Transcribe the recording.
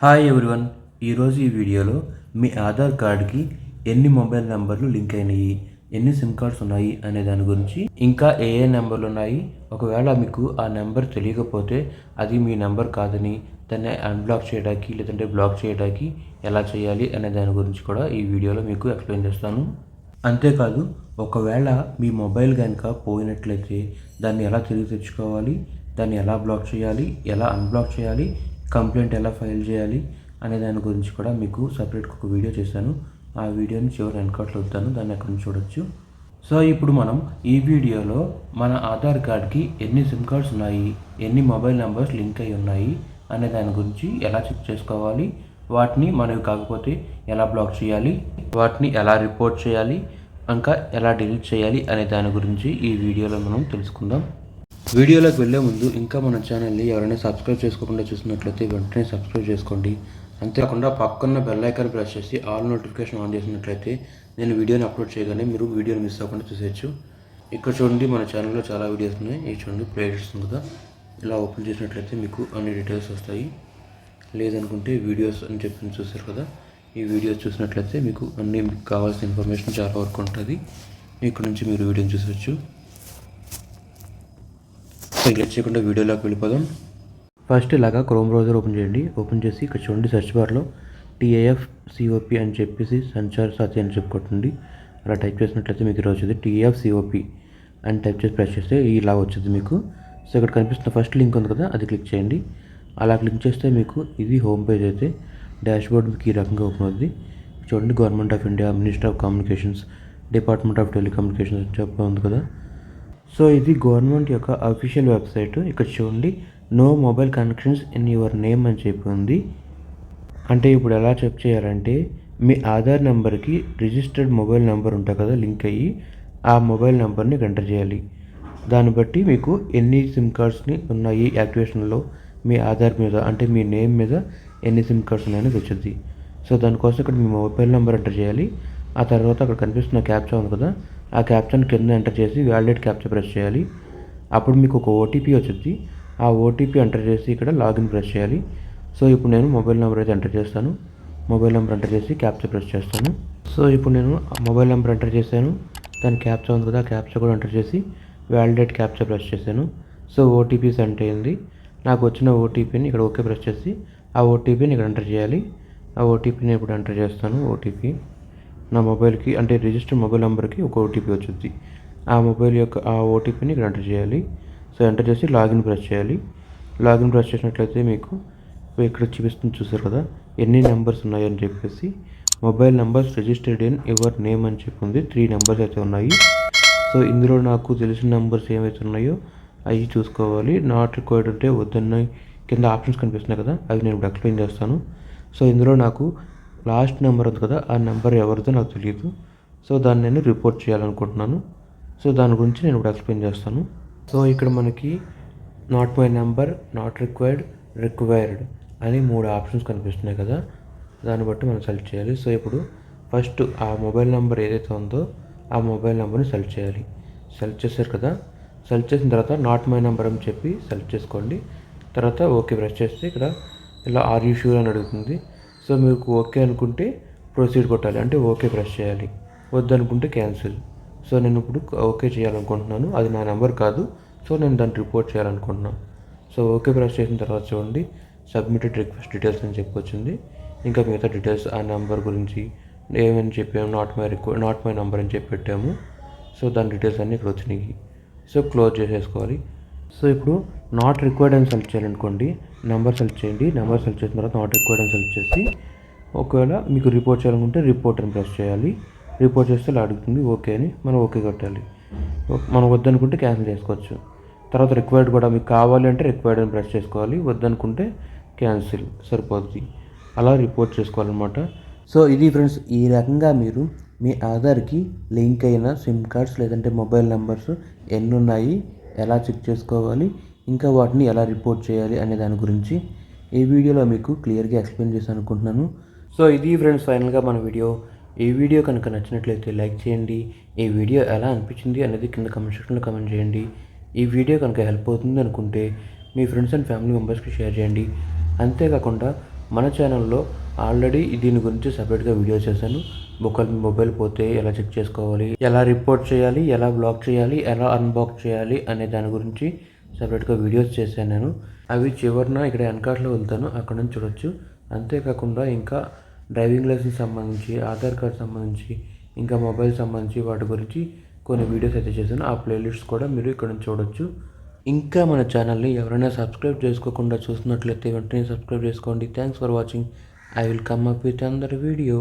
Hi everyone. ఈరోజు ఈ వీడియోలో మీ ఆధార్ కార్డ్కి ఎన్ని మొబైల్ నెంబర్లు లింక్ అయినాయి, ఎన్ని సిమ్ కార్డ్స్ ఉన్నాయి అనే దాని గురించి, ఇంకా ఏ ఏ నెంబర్లు ఉన్నాయి, ఒకవేళ మీకు ఆ నెంబర్ తెలియకపోతే అది మీ నెంబర్ కాదని దాన్ని అన్బ్లాక్ చేయడానికి లేదంటే బ్లాక్ చేయడానికి ఎలా చేయాలి అనే దాని గురించి కూడా ఈ వీడియోలో మీకు ఎక్స్ప్లెయిన్ చేస్తాను. అంతేకాదు, ఒకవేళ మీ మొబైల్ కనుక పోయినట్లయితే దాన్ని ఎలా తిరిగి తెచ్చుకోవాలి, దాన్ని ఎలా బ్లాక్ చేయాలి, ఎలా అన్బ్లాక్ చేయాలి, కంప్లైంట్ ఎలా ఫైల్ చేయాలి అనే దాని గురించి కూడా మీకు సపరేట్గా ఒక వీడియో చేశాను. ఆ వీడియోని చివరి వెనకాట్లో వద్దాను, దాన్ని అక్కడ నుంచి చూడొచ్చు. సో ఇప్పుడు మనం ఈ వీడియోలో మన ఆధార్ కార్డ్కి ఎన్ని సిమ్ కార్డ్స్ ఉన్నాయి, ఎన్ని మొబైల్ నెంబర్స్ లింక్ అయి ఉన్నాయి అనే దాని గురించి ఎలా చెక్ చేసుకోవాలి, వాటిని మనవి కాకపోతే ఎలా బ్లాక్ చేయాలి, వాటిని ఎలా రిపోర్ట్ చేయాలి, ఇంకా ఎలా డిలీట్ చేయాలి అనే దాని గురించి ఈ వీడియోలో మనం తెలుసుకుందాం. వీడియోలోకి వెళ్ళే ముందు ఇంకా మన ఛానల్ని ఎవరైనా సబ్స్క్రైబ్ చేసుకోకుండా చూసినట్లయితే వెంటనే సబ్స్క్రైబ్ చేసుకోండి. అంతేకాకుండా పక్కన బెల్ ఐకాన్ ప్రెస్ చేసి ఆల్ నోటిఫికేషన్ ఆన్ చేసినట్లయితే నేను వీడియోని అప్లోడ్ చేయగానే మీరు వీడియోని మిస్ అవ్వకుండా చూసేయచ్చు. ఇక్కడ చూడండి, మన ఛానల్లో చాలా వీడియోస్ ఉన్నాయి. ఇది చూడండి, ప్లేలిస్ట్ ఉంది కదా, ఇలా ఓపెన్ చేసినట్లయితే మీకు అన్ని డీటెయిల్స్ వస్తాయి. లేదనుకుంటే వీడియోస్ అని చెప్పి చూసారు కదా, ఈ వీడియోస్ చూసినట్లయితే మీకు మీకు కావాల్సిన ఇన్ఫర్మేషన్ చాలా వరకు ఉంటుంది. ఇక్కడ నుంచి మీరు వీడియోని చూసవచ్చు. క్లిక్ చేయకుండా వీడియోలోకి వెళ్ళిపోదాం. ఫస్ట్ ఇలాగా క్రోమ్ బ్రౌజర్ ఓపెన్ చేయండి. ఓపెన్ చేసి ఇక్కడ చూడండి, సెర్చ్ బార్లో TAFCOP అని చెప్పేసి సంచార్ సాథి అని చెప్పి కొట్టండి. అలా టైప్ చేసినట్లయితే మీకు ఈరోజు వచ్చింది TAFCOP అని టైప్ చేసి ప్రెస్ చేస్తే ఇలా వచ్చింది మీకు. సో ఇక్కడ కనిపిస్తున్న ఫస్ట్ లింక్ ఉంది కదా, అది క్లిక్ చేయండి. అలా క్లిక్ చేస్తే మీకు ఇది హోమ్ పేజ్ అయితే డాష్బోర్డ్ మీకు ఈ రకంగా ఓపెన్ అవుతుంది. చూడండి, government of India, minister of communications, department of telecommunications అని చెప్పి ఉంది కదా. సో ఇది గవర్నమెంట్ యొక్క అఫీషియల్ వెబ్సైట్. ఇక్కడ చూడండి, no mobile connections in your name అని చెప్పి ఉంది. అంటే ఇప్పుడు ఎలా చెక్ చేయాలంటే, మీ ఆధార్ నెంబర్కి రిజిస్టర్డ్ మొబైల్ నెంబర్ ఉంటుంది కదా లింక్ అయ్యి, ఆ మొబైల్ నెంబర్ని ఎంటర్ చేయాలి. దాన్ని బట్టి మీకు ఎన్ని సిమ్ కార్డ్స్ని ఉన్నాయి యాక్టివేషన్లో మీ ఆధార్ మీద, అంటే మీ నేమ్ మీద ఎన్ని సిమ్ కార్డ్స్ ఉన్నాయని వచ్చింది. సో దానికోసం ఇక్కడ మీ మొబైల్ నెంబర్ ఎంటర్ చేయాలి. ఆ తర్వాత అక్కడ కనిపిస్తున్న క్యాప్చా ఉంది కదా, ఆ క్యాప్చాని కింద ఎంటర్ చేసి వ్యాలిడేట్ క్యాప్చా ప్రెస్ చేయాలి. అప్పుడు మీకు ఒక ఓటీపీ వచ్చింది. ఆ ఓటీపీ ఎంటర్ చేసి ఇక్కడ లాగిన్ ప్రెస్ చేయాలి. సో ఇప్పుడు నేను మొబైల్ నెంబర్ అయితే ఎంటర్ చేస్తాను. మొబైల్ నెంబర్ ఎంటర్ చేసి క్యాప్చా ప్రెస్ చేస్తాను. సో ఇప్పుడు నేను మొబైల్ నెంబర్ ఎంటర్ చేశాను. దాని క్యాప్చా ఉంది కదా, ఆ క్యాప్చా కూడా ఎంటర్ చేసి వ్యాలిడేట్ క్యాప్చా ప్రెస్ చేశాను. సో ఓటీపీ సెండ్ అయింది. నాకు వచ్చిన ఓటీపీని ఇక్కడ ఓకే ప్రెస్ చేసి ఆ ఓటీపీని ఇక్కడ ఎంటర్ చేయాలి. ఆ ఓటీపీని ఇప్పుడు ఎంటర్ చేస్తాను. ఓటీపీ నా మొబైల్కి, అంటే రిజిస్టర్డ్ మొబైల్ నెంబర్కి ఒక ఓటీపీ వచ్చింది. ఆ మొబైల్ యొక్క ఆ ఓటీపీని ఇక్కడ ఎంటర్ చేయాలి. సో ఎంటర్ చేసి లాగిన్ ప్రెస్ చేయాలి. లాగిన్ ప్రెస్ చేసినట్లయితే మీకు ఇక్కడ చూపిస్తుంది, చూసారు కదా ఎన్ని నెంబర్స్ ఉన్నాయని చెప్పేసి. Mobile numbers registered in your name అని చెప్పి ఉంది. 3 నెంబర్స్ అయితే ఉన్నాయి. సో ఇందులో నాకు తెలిసిన నెంబర్స్ ఏవైతే ఉన్నాయో అవి చూసుకోవాలి. నాట్ రిక్వైర్డ్ అంటే వద్దన్నాయి కింద ఆప్షన్స్ కనిపిస్తున్నాయి కదా, అవి నేను ఇప్పుడు ఎక్స్ప్లెయిన్ చేస్తాను. సో ఇందులో నాకు లాస్ట్ నెంబర్ ఉంది కదా, ఆ నెంబర్ ఎవరిదో నాకు తెలియదు. సో దాన్ని నేను రిపోర్ట్ చేయాలనుకుంటున్నాను. సో దాని గురించి నేను ఇప్పుడు ఎక్స్ప్లెయిన్ చేస్తాను. సో ఇక్కడ మనకి not my number, not required, required అని 3 ఆప్షన్స్ కనిపిస్తున్నాయి కదా, దాన్ని బట్టి మనం సెలెక్ట్ చేయాలి. సో ఇప్పుడు ఫస్ట్ ఆ మొబైల్ నెంబర్ ఏదైతే ఉందో ఆ మొబైల్ నెంబర్ని సెలెక్ట్ చేయాలి. సెలెక్ట్ చేశారు కదా, సెలెక్ట్ చేసిన తర్వాత నాట్ మై నెంబర్ అని చెప్పి సెలెక్ట్ చేసుకోండి. తర్వాత ఓకే ప్రెస్ చేస్తే ఇక్కడ ఇలా ఆర్ యూ ష్యూర్ అని అడుగుతుంది. సో మీకు ఓకే అనుకుంటే ప్రొసీడ్ కొట్టాలి, అంటే ఓకే ప్రెస్ చేయాలి. వద్దనుకుంటే క్యాన్సిల్. సో నేను ఇప్పుడు ఓకే చేయాలనుకుంటున్నాను. అది నా నెంబర్ కాదు, సో నేను దాన్ని రిపోర్ట్ చేయాలనుకుంటున్నాను. సో ఓకే ప్రెస్ చేసిన తర్వాత చూడండి, సబ్మిటెడ్ రిక్వెస్ట్ డీటెయిల్స్ అని చెప్పి వచ్చింది. ఇంకా మిగతా డీటెయిల్స్ ఆ నెంబర్ గురించి ఏమని చెప్పాము, నాట్ మై నెంబర్ అని చెప్పి పెట్టాము. సో దాని డీటెయిల్స్ అన్నీ ఇక్కడ వచ్చినాయి. సో క్లోజ్ చేసేసుకోవాలి. సో ఇప్పుడు నాట్ రిక్వైర్డ్ అని సెలెక్ట్ చేయాలనుకోండి, నెంబర్ సెలెక్ట్ చేయండి. నెంబర్ సెలెక్ట్ చేసిన తర్వాత నాట్ రిక్వైర్డ్ అని సెలెక్ట్ చేసి, ఒకవేళ మీకు రిపోర్ట్ చేయాలనుకుంటే రిపోర్ట్ అని ప్రెస్ చేయాలి. రిపోర్ట్ చేస్తే ఇలా అడుగుతుంది ఓకే అని, మనం ఓకే కొట్టాలి. మనం వద్దనుకుంటే క్యాన్సిల్ చేసుకోవచ్చు. తర్వాత రిక్వైర్డ్ కూడా మీకు కావాలి అంటే రిక్వైర్డ్ అని ప్రెస్ చేసుకోవాలి, వద్దనుకుంటే క్యాన్సిల్ సరిపోద్ది. అలా రిపోర్ట్ చేసుకోవాలన్నమాట. సో ఇది ఫ్రెండ్స్, ఈ రకంగా మీరు మీ ఆధార్కి లింక్ అయిన సిమ్ కార్డ్స్ లేదంటే మొబైల్ నెంబర్స్ ఎన్ని ఉన్నాయి, ఎలా చెక్ చేసుకోవాలి, ఇంకా వాటిని ఎలా రిపోర్ట్ చేయాలి అనే దాని గురించి ఈ వీడియోలో మీకు క్లియర్గా ఎక్స్ప్లెయిన్ చేశాను అనుకుంటున్నాను. సో ఇది ఫ్రెండ్స్ ఫైనల్గా మన వీడియో. ఈ వీడియో కనుక నచ్చినట్లయితే లైక్ చేయండి. ఈ వీడియో ఎలా అనిపించింది అనేది కింద కమెంట్ సెక్షన్లో కమెంట్ చేయండి. ఈ వీడియో కనుక హెల్ప్ అవుతుంది అనుకుంటే మీ ఫ్రెండ్స్ అండ్ ఫ్యామిలీ మెంబర్స్కి షేర్ చేయండి. అంతేకాకుండా మన ఛానల్లో ఆల్రెడీ దీని గురించి సపరేట్గా వీడియో చేశాను. మొబైల్ పోతే ఎలా చెక్ చేసుకోవాలి, ఎలా రిపోర్ట్ చేయాలి, ఎలా బ్లాక్ చేయాలి, ఎలా అన్బ్లాక్ చేయాలి అనే దాని గురించి సపరేట్గా వీడియోస్ చేశాను నేను. అవి చివరిన ఇక్కడ వెనకాట్లో వెళ్తాను, అక్కడ నుంచి చూడొచ్చు. అంతేకాకుండా ఇంకా డ్రైవింగ్ లైసెన్స్ సంబంధించి, ఆధార్ కార్డ్ సంబంధించి, ఇంకా మొబైల్ సంబంధించి వాటి గురించి కొన్ని వీడియోస్ అయితే చేశాను. ఆ ప్లేలిస్ట్ కూడా మీరు ఇక్కడ నుంచి చూడొచ్చు. ఇంకా మన ఛానల్ని ఎవరైనా సబ్స్క్రైబ్ చేసుకోకుండా చూస్తున్నట్లయితే వెంటనే సబ్స్క్రైబ్ చేసుకోండి. Thanks for watching. I will come up with another video.